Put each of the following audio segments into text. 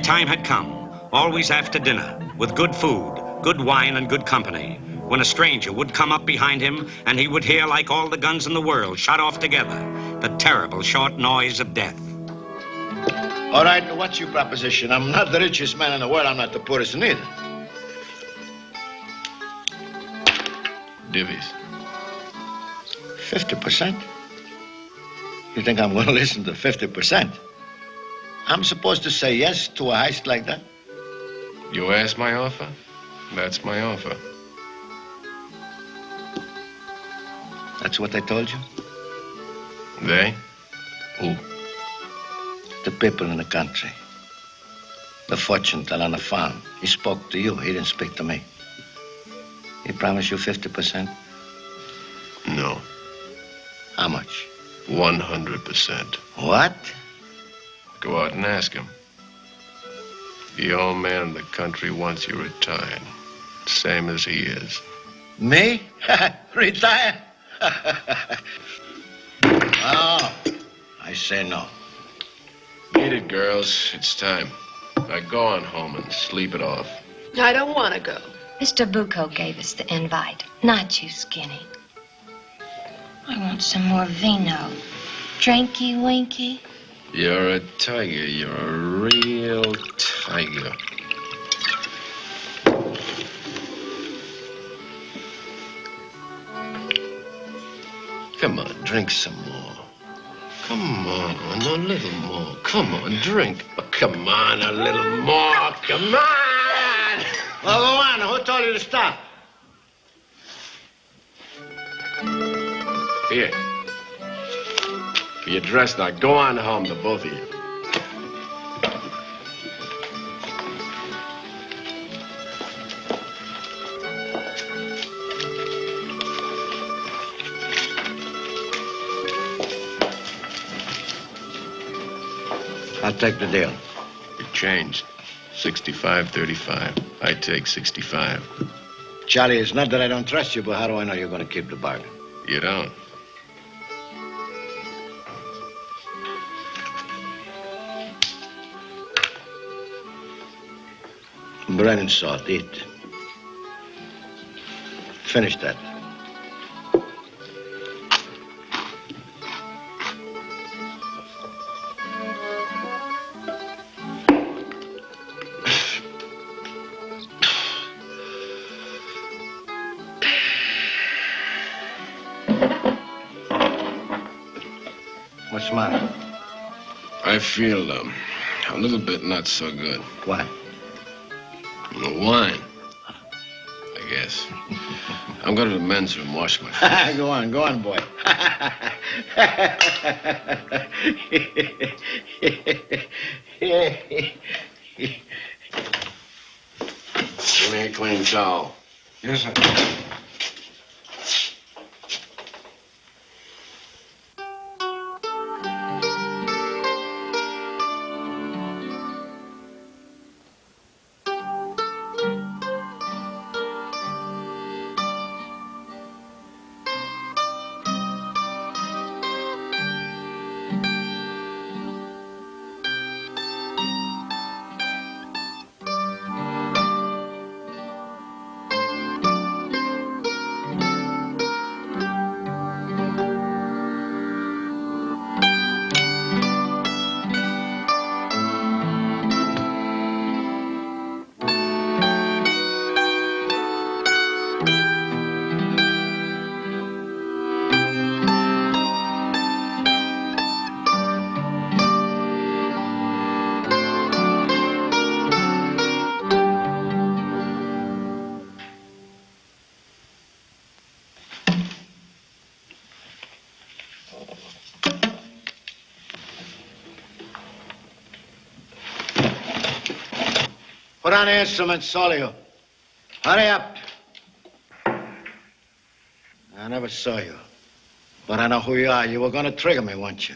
time had come, always after dinner, with good food, good wine, and good company, when a stranger would come up behind him, and he would hear, like all the guns in the world shot off together, the terrible short noise of death. All right, what's your proposition? I'm not the richest man in the world. I'm not the poorest neither. Divvies. 50%? You think I'm going to listen to 50%? I'm supposed to say yes to a heist like that? You asked my offer? That's my offer. That's what they told you? They? Who? The people in the country. The fortune teller on the farm. He spoke to you. He didn't speak to me. He promised you 50%? No. How much? 100%. What? Go out and ask him. The old man in the country wants you retired. Same as he is. Me? Retire? Oh, I say no. Beat it, girls. It's time. Now go on home and sleep it off. I don't want to go. Mr. Bucco gave us the invite, not you, Skinny. I want some more vino. Drinky winky. You're a tiger. You're a real tiger. Come on, drink some more. Come on, a little more. Come on, drink. Oh, come on, a little more. Come on! Well, go on. Who told you to stop? Here. You're dressed now. Go on home, the both of you. I'll take the deal. It changed. 65-35. I take 65. Charlie, it's not that I don't trust you, but how do I know you're going to keep the bargain? You don't. Bread and salt, eat. Finish that. What's the matter? I feel, a little bit not so good. Why? The wine, I guess. I'm going to the men's room, wash my face. Go on, boy. Give me a clean towel. Yes, sir. Put on the instruments, all of you. Hurry up. I never saw you, but I know who you are. You were going to trigger me, weren't you?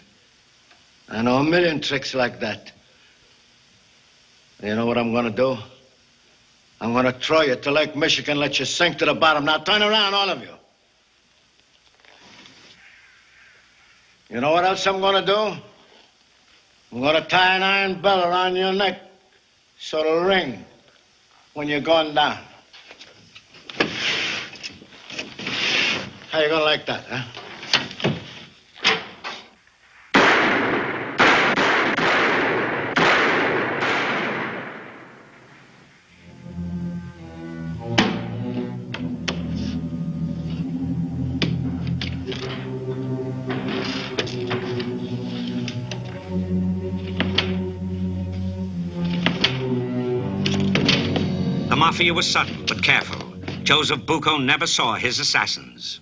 I know a million tricks like that. You know what I'm going to do? I'm going to throw you to Lake Michigan, let you sink to the bottom. Now turn around, all of you. You know what else I'm going to do? I'm going to tie an iron bell around your neck So it'll ring when you're going down. How you gonna like that, huh? The mafia was sudden but careful. Joseph Bucco never saw his assassins.